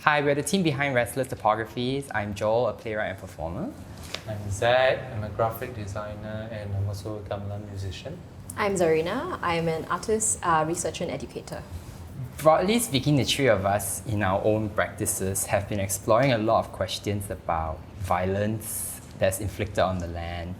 Hi, we're the team behind Restless Topographies. I'm Joel, a playwright and performer. I'm Zach, I'm a graphic designer and I'm also a gamelan musician. I'm Zarina, I'm an artist, researcher and educator. Broadly speaking, the three of us in our own practices have been exploring a lot of questions about violence that's inflicted on the land,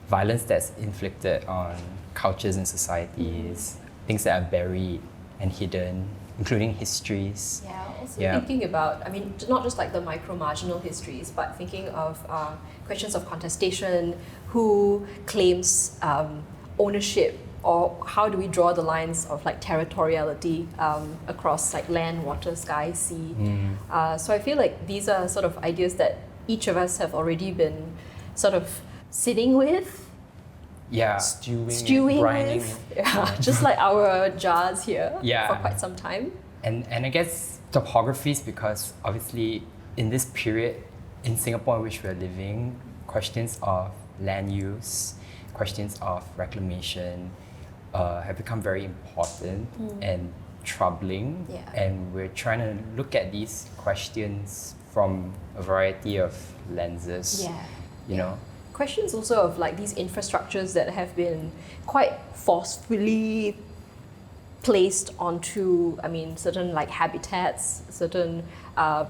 violence that's inflicted on cultures and societies, things that are buried and hidden, including histories. Yeah, also thinking about, not just like the micro-marginal histories, but thinking of questions of contestation, who claims ownership, or how do we draw the lines of like territoriality across like land, water, sky, sea. So I feel like these are sort of ideas that each of us have already been sort of sitting with, stewing with, just like our jars here for quite some time. And I guess topographies, because obviously in this period in Singapore in which we're living, questions of land use, questions of reclamation have become very important and troubling. And we're trying to look at these questions from a variety of lenses, you know. Questions also of like these infrastructures that have been quite forcefully placed onto, certain like habitats, certain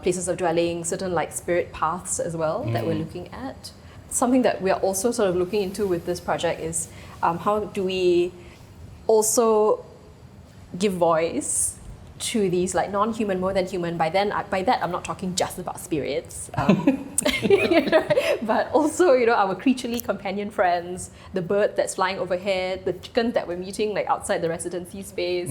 places of dwelling, certain like spirit paths as well that we're looking at. Something that we are also sort of looking into with this project is how do we also give voice to these like non-human, more than human. By that I'm not talking just about spirits, but also our creaturely companion friends, the bird that's flying overhead, the chickens that we're meeting like outside the residency space,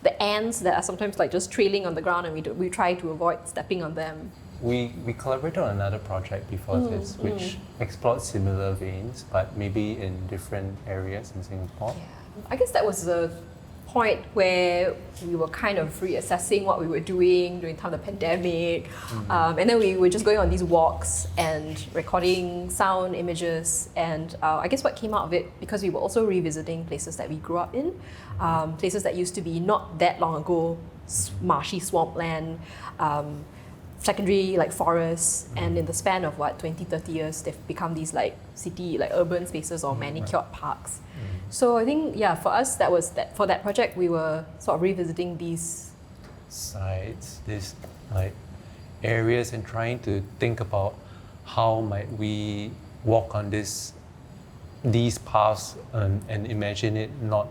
the ants that are sometimes like just trailing on the ground and we try to avoid stepping on them. We collaborated on another project before this, which explored similar veins, but maybe in different areas in Singapore. I guess that was the point where we were kind of reassessing what we were doing during the time of the pandemic. And then we were just going on these walks and recording sound images. And I guess what came out of it, because we were also revisiting places that we grew up in, places that used to be not that long ago, marshy swampland, secondary like forests, and in the span of 20, 30 years, they've become these like city, like urban spaces or manicured parks. So I think, for us, for that project, we were sort of revisiting these sites, these like areas, and trying to think about how might we walk on these paths and imagine it not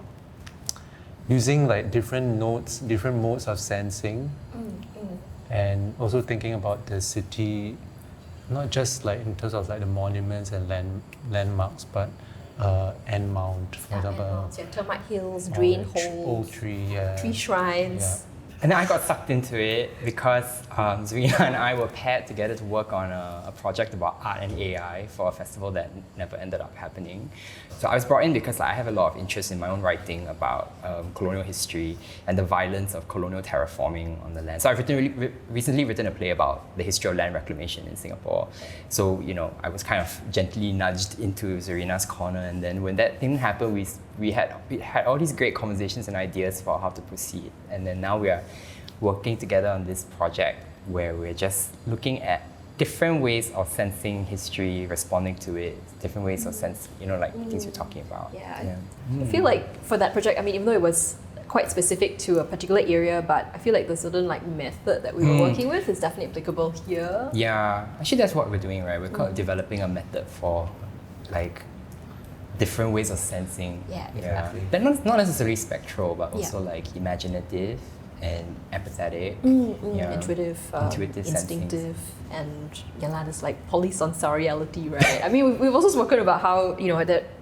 using like different modes of sensing, and also thinking about the city, not just like in terms of like the monuments and landmarks, but end mount, for example. Termite hills, drain holes, old tree shrines. And then I got sucked into it because Zarina and I were paired together to work on a project about art and AI for a festival that never ended up happening. So I was brought in because I have a lot of interest in my own writing about colonial history and the violence of colonial terraforming on the land. So I've recently written a play about the history of land reclamation in Singapore. So, I was kind of gently nudged into Zarina's corner, and then when that didn't happen, we had all these great conversations and ideas for how to proceed. And then now we are working together on this project where we're just looking at different ways of sensing history, responding to it, different ways of sense, like things you're talking about. I feel like for that project, even though it was quite specific to a particular area, but I feel like the certain like method that we were working with is definitely applicable here. Yeah, actually that's what we're doing, right? We're developing a method for like different ways of sensing. Exactly. They're not necessarily spectral, but also like imaginative and empathetic, intuitive, instinctive, sensings. and there's like polysensoriality, right? We've also spoken about how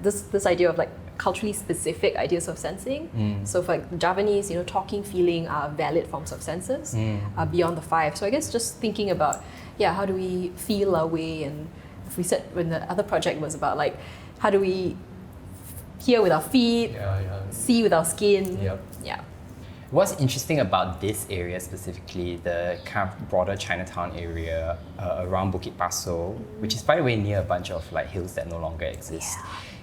this idea of like culturally specific ideas of sensing. So for like the Javanese, talking, feeling are valid forms of senses beyond the five. So I guess just thinking about how do we feel our way, and if we said when the other project was about like how do we hear with our feet, see with our skin. What's interesting about this area specifically, the kind of broader Chinatown area around Bukit Pasoh, which is by the way near a bunch of like hills that no longer exist.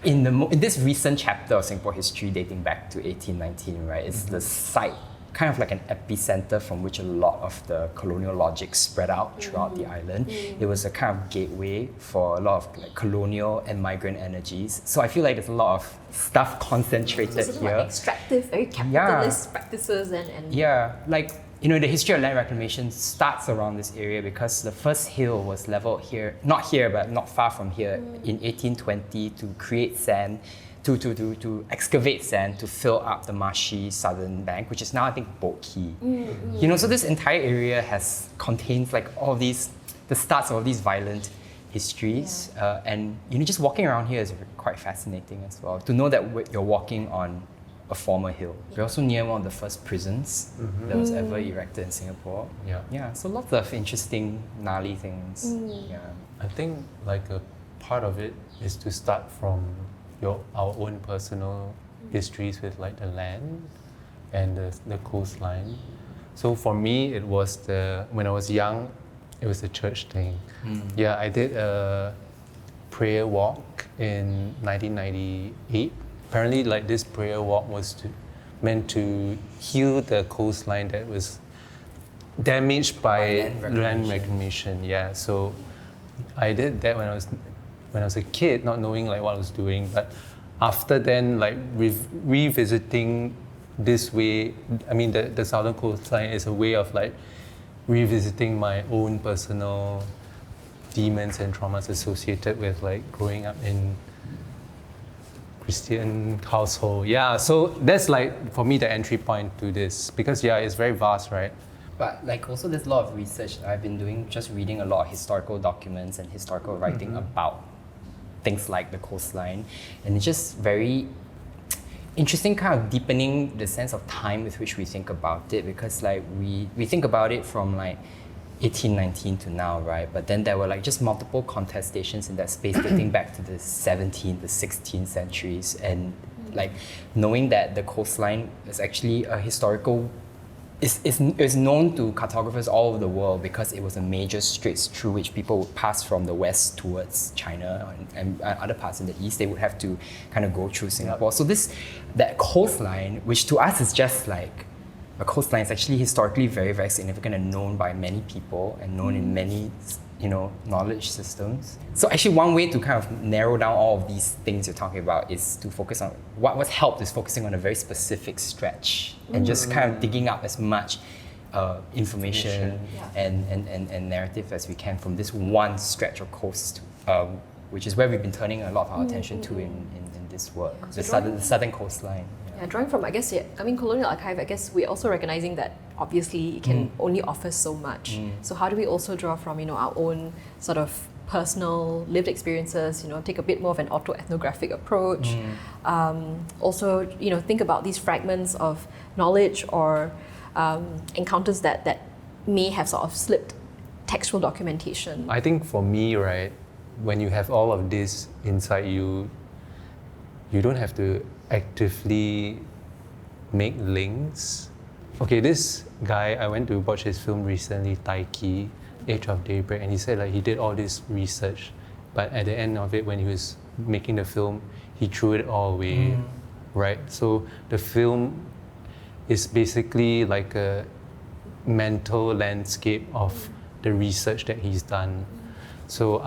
In this recent chapter of Singapore history dating back to 1819, right, it's the site kind of like an epicenter from which a lot of the colonial logic spread out throughout the island. It was a kind of gateway for a lot of like colonial and migrant energies. So I feel like there's a lot of stuff concentrated Sort of here. like extractive, very capitalist practices and Yeah, like, you know, the history of land reclamation starts around this area because the first hill was leveled here, not here, but not far from here, in 1820 to create sand, to excavate sand to fill up the marshy southern bank, which is now, I think, Boat Key. You know, so this entire area contains like all these, the starts of all these violent histories. And, you know, just walking around here is quite fascinating as well, to know that you're walking on a former hill. We're also near one of the first prisons that was ever erected in Singapore. Yeah, so lots of interesting, gnarly things. Yeah. I think like a part of it is to start from our own personal histories with like the land and the coastline. So for me, it was when I was young, it was the church thing. Yeah, I did a prayer walk in 1998. Apparently, like this prayer walk was meant to heal the coastline that was damaged by land reclamation. Yeah, so I did that when I was a kid, not knowing like what I was doing. But after then, like revisiting this way, I mean, the southern coastline is a way of like revisiting my own personal demons and traumas associated with like growing up in Christian household. Yeah, so that's like for me the entry point to this, because yeah, it's very vast, right? But like also there's a lot of research that I've been doing, just reading a lot of historical documents and historical writing about things like the coastline, and it's just very interesting, kind of deepening the sense of time with which we think about it, because like we think about it from like 1819 to now, right? But then there were like just multiple contestations in that space dating back to the 17th, the 16th centuries, and like knowing that the coastline is actually a historical, is known to cartographers all over the world because it was a major straits through which people would pass from the west towards China and other parts in the east. They would have to kind of go through Singapore. So that coastline, which to us is just like a coastline, is actually historically very, very significant and known by many people and known in many, you know, knowledge systems. So actually one way to kind of narrow down all of these things you're talking about is to focus on, what's helped is focusing on a very specific stretch and just kind of digging up as much information and narrative as we can from this one stretch of coast, which is where we've been turning a lot of our attention to in this work, the southern coastline. Yeah, drawing from, I guess, Colonial Archive, I guess we're also recognizing that obviously it can only offer so much. So how do we also draw from, you know, our own sort of personal lived experiences, you know, take a bit more of an auto-ethnographic approach. Also, you know, think about these fragments of knowledge or encounters that may have sort of slipped textual documentation. I think for me, right, when you have all of this inside you, you don't have to actively make links. Okay, this guy, I went to watch his film recently, Taiki, Age of Daybreak, and he said like he did all this research, but at the end of it, when he was making the film, he threw it all away, right? So the film is basically like a mental landscape of the research that he's done. So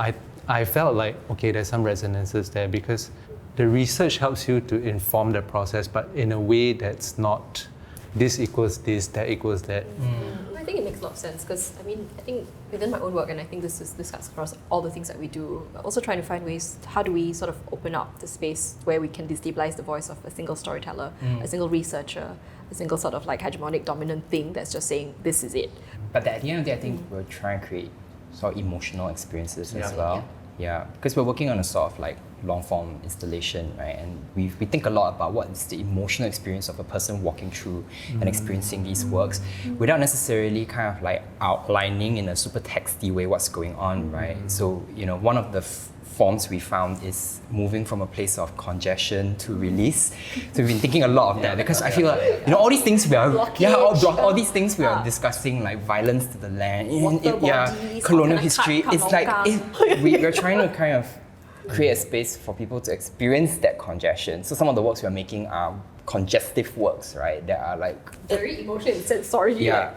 I felt like, okay, there's some resonances there because the research helps you to inform the process, but in a way that's not this equals this, that equals that. I think it makes a lot of sense because I think within my own work, and I think this cuts across all the things that we do, but also trying to find ways, how do we sort of open up the space where we can destabilize the voice of a single storyteller, a single researcher, a single sort of like hegemonic dominant thing that's just saying this is it. But at the end of the day, I think we're trying to create sort of emotional experiences as well. Yeah, because we're working on a sort of like long form installation, right? And we think a lot about what is the emotional experience of a person walking through and experiencing these works without necessarily kind of like outlining in a super texty way what's going on, right? So, you know, one of the forms we found is moving from a place of congestion to release. So we've been thinking a lot of that because I feel like, you know, all these things we are, all these things we are discussing, like violence to the land, colonial history, it's like, we're trying to kind of create a space for people to experience that congestion. So some of the works we're making are congestive works, right? That are like Very emotional and sensory. yeah,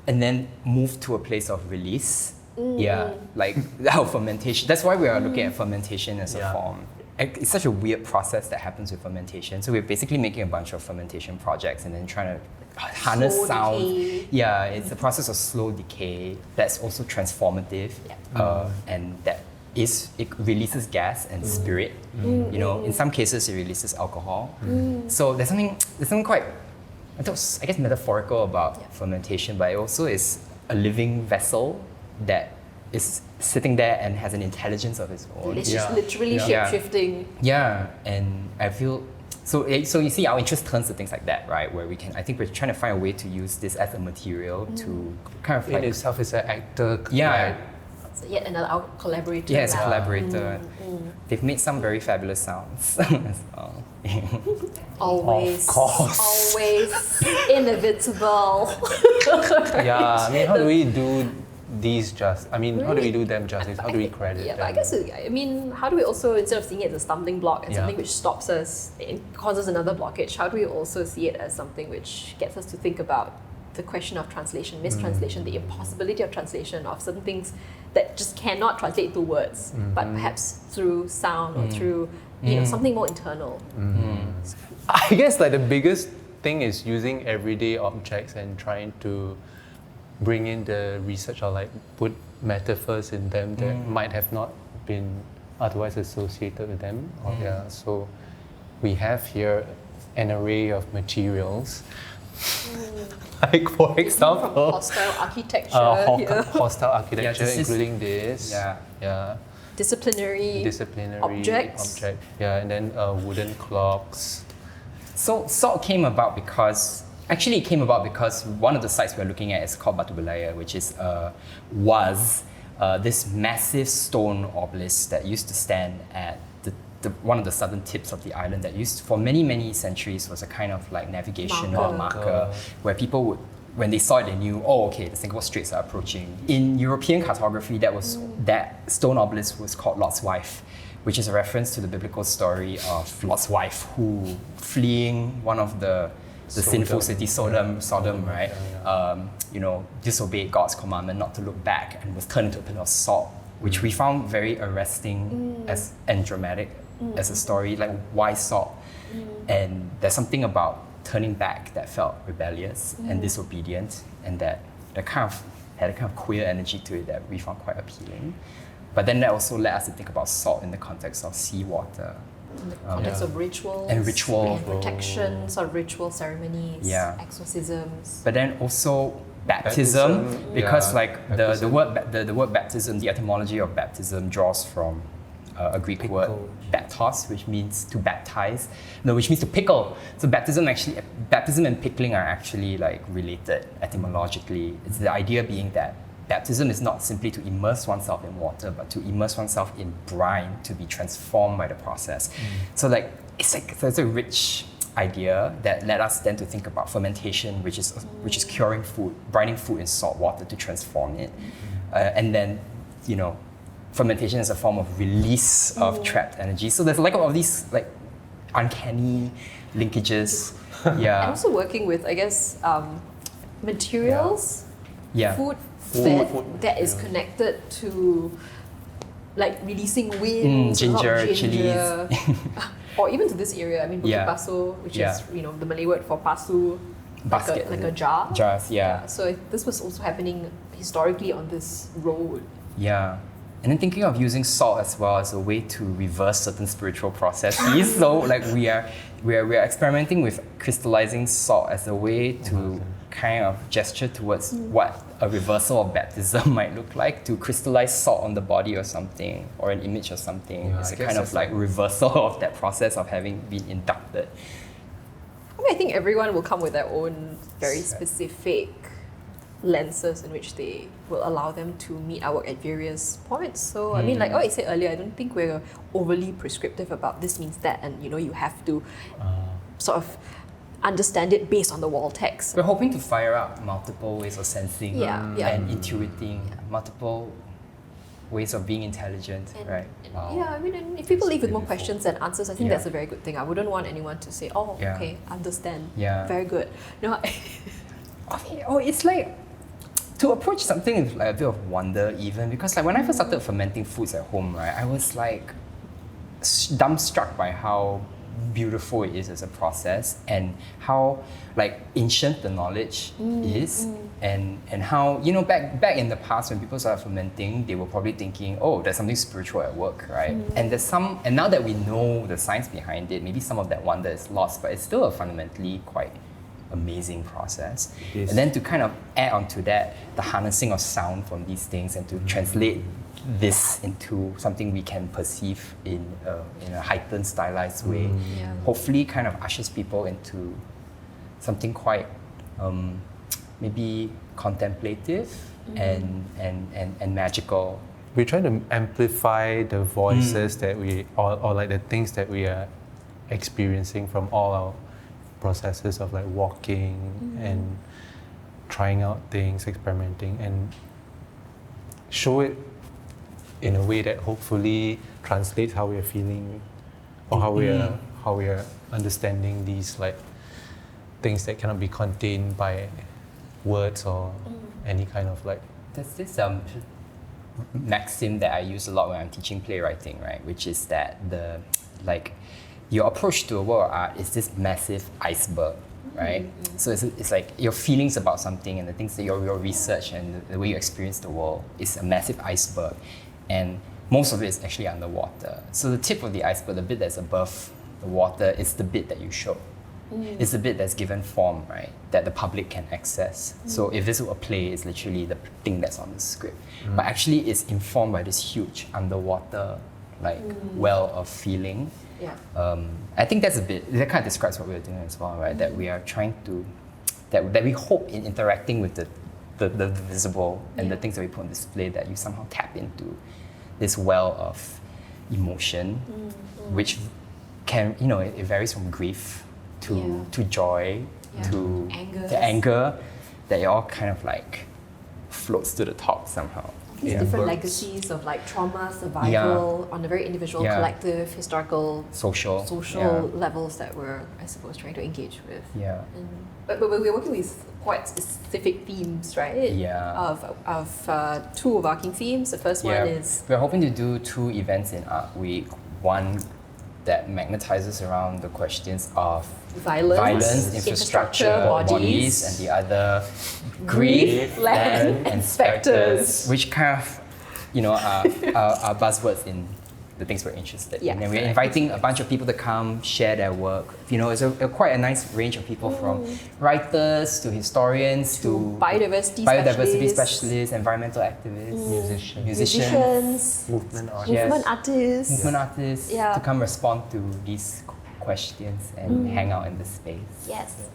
and then move to a place of release. Yeah, like how fermentation. That's why we are looking at fermentation as a Yeah. form. It's such a weird process that happens with fermentation. So we're basically making a bunch of fermentation projects and then trying to harness Slow sound. decay. Yeah, it's a process of slow decay that's also transformative, and that it releases gas and spirit. You know, in some cases it releases alcohol. So there's something quite, I guess, metaphorical about fermentation, but it also is a living vessel that is sitting there and has an intelligence of its own. It's Yeah. just literally Yeah. shape-shifting. Yeah, and I feel so you see our interest turns to things like that, right? Where I think we're trying to find a way to use this as a material to kind of In like itself is an actor. yeah, Right? So yet another collaborator. yeah, as a lah. collaborator. They've made some very fabulous sounds as well. Always. Of course. Always inevitable. Yeah, I mean, how do we do these how do we do them justice? How do we credit Yeah, them? but I guess, how do we also, instead of seeing it as a stumbling block and Yeah. something which stops us and causes another blockage, how do we also see it as something which gets us to think about the question of translation, mistranslation, the impossibility of translation of certain things that just cannot translate to words, but perhaps through sound or through something more internal. I guess like the biggest thing is using everyday objects and trying to bring in the research or like put metaphors in them that might have not been otherwise associated with them. So we have here an array of materials. Like for From example, hostile architecture, here. hostile architecture, this is- including this. Yeah. disciplinary objects. Object. Yeah, and then wooden clocks. So salt came about because one of the sites we're looking at is called Batu Belaya, which is was this massive stone obelisk that used to stand at one of the southern tips of the island that used for many centuries was a kind of like navigational marker where people would, when they saw it, they knew, oh, okay, the Singapore Straits are approaching. In European cartography, that stone obelisk was called Lot's Wife, which is a reference to the biblical story of Lot's wife who, fleeing one of the sinful cities, Sodom, right? Disobeyed God's commandment not to look back and was turned into a pillar of salt, which we found very arresting and dramatic as a story, like why salt? And there's something about turning back that felt rebellious and disobedient, and that kind of had a kind of queer energy to it that we found quite appealing. But then that also led us to think about salt in the context of seawater. In the context of rituals And ritual. and protection, sort of ritual ceremonies, Yeah. exorcisms. But then also baptism, because yeah, like the word baptism, the etymology of baptism draws from a Greek word baptos, which means to baptize, which means to pickle. So baptism and pickling are actually like related etymologically. It's the idea being that baptism is not simply to immerse oneself in water, but to immerse oneself in brine to be transformed by the process. So like it's a rich idea that led us then to think about fermentation, which is curing food, brining food in salt water to transform it, and then fermentation is a form of release of trapped energy. So there's like all of these like uncanny linkages. And Yeah, also working with, I guess, materials, yeah. food Food. that is connected to like releasing wind, ginger, chilies. or even to this area. I mean, Bukit Yeah. Pasu, which Yeah. is the Malay word for pasu, Basket. like a jar. Jars, yeah. So this was also happening historically on this road. Yeah. And then thinking of using salt as well as a way to reverse certain spiritual processes. So like we are experimenting with crystallizing salt as a way to kind of gesture towards what a reversal of baptism might look like, to crystallize salt on the body or something, or an image or something. Yeah, It's I a guess kind of that's like reversal of that process of having been inducted. I think everyone will come with their own very specific lenses in which they will allow them to meet our work at various points. So I mean, like what I said earlier, I don't think we're overly prescriptive about this means that, and you have to sort of understand it based on the wall text. We're hoping to fire up multiple ways of sensing Yeah. and intuiting, multiple ways of being intelligent, And- right? and Yeah, I mean, and if people leave with more beautiful. questions than answers, I think Yeah. that's a very good thing. I wouldn't want anyone to say, "Oh, Yeah. okay, understand." Yeah. Very good. No, It's like to approach something with like a bit of wonder even, because like when I first started fermenting foods at home, right, I was like dumbstruck by how beautiful it is as a process and how like ancient the knowledge is, and how, you know, back in the past when people started fermenting, they were probably thinking, oh, there's something spiritual at work, right? And now that we know the science behind it, maybe some of that wonder is lost, but it's still a fundamentally quite amazing process. It is. And then to kind of add on to that, the harnessing of sound from these things and to translate this into something we can perceive in a heightened, stylized way, Yeah. hopefully kind of ushers people into something quite maybe contemplative and magical. We're trying to amplify the voices that we, or like the things that we are experiencing from all our processes of like walking and trying out things, experimenting, and show it in a way that hopefully translates how we are feeling or how we are understanding these like things that cannot be contained by words or any kind of like. There's this maxim that I use a lot when I'm teaching playwriting, right? Which is that your approach to a work of art is this massive iceberg, right? So it's like your feelings about something and the things that your research and the way you experience the world is a massive iceberg, and most of it is actually underwater. So the tip of the iceberg, the bit that's above the water, is the bit that you show. It's the bit that's given form, right? That the public can access. So if this were a play, it's literally the thing that's on the script. But actually it's informed by this huge underwater well of feeling. Yeah. I think that kind of describes what we're doing as well, right? That we are trying to, that we hope in interacting with the visible and the things that we put on display, that you somehow tap into this well of emotion, which can, it varies from grief to joy, to anger, that it all kind of like floats to the top somehow. These different legacies of like trauma, survival on a very individual, collective, historical, social levels that we're, I suppose, trying to engage with. Yeah. But we're working with quite specific themes, right? Yeah. Of two of our key themes. The first one is... We're hoping to do 2 events in Art Week. One that magnetizes around the questions of violence, infrastructure, bodies, and the other grief, land, and specters, which kind of, are buzzwords in the things we're interested in. And we're inviting a bunch of people to come share their work. It's quite a nice range of people, from writers to historians to biodiversity specialists, environmental activists, musicians, movement artists, to come respond to these questions and hang out in the space. Yes.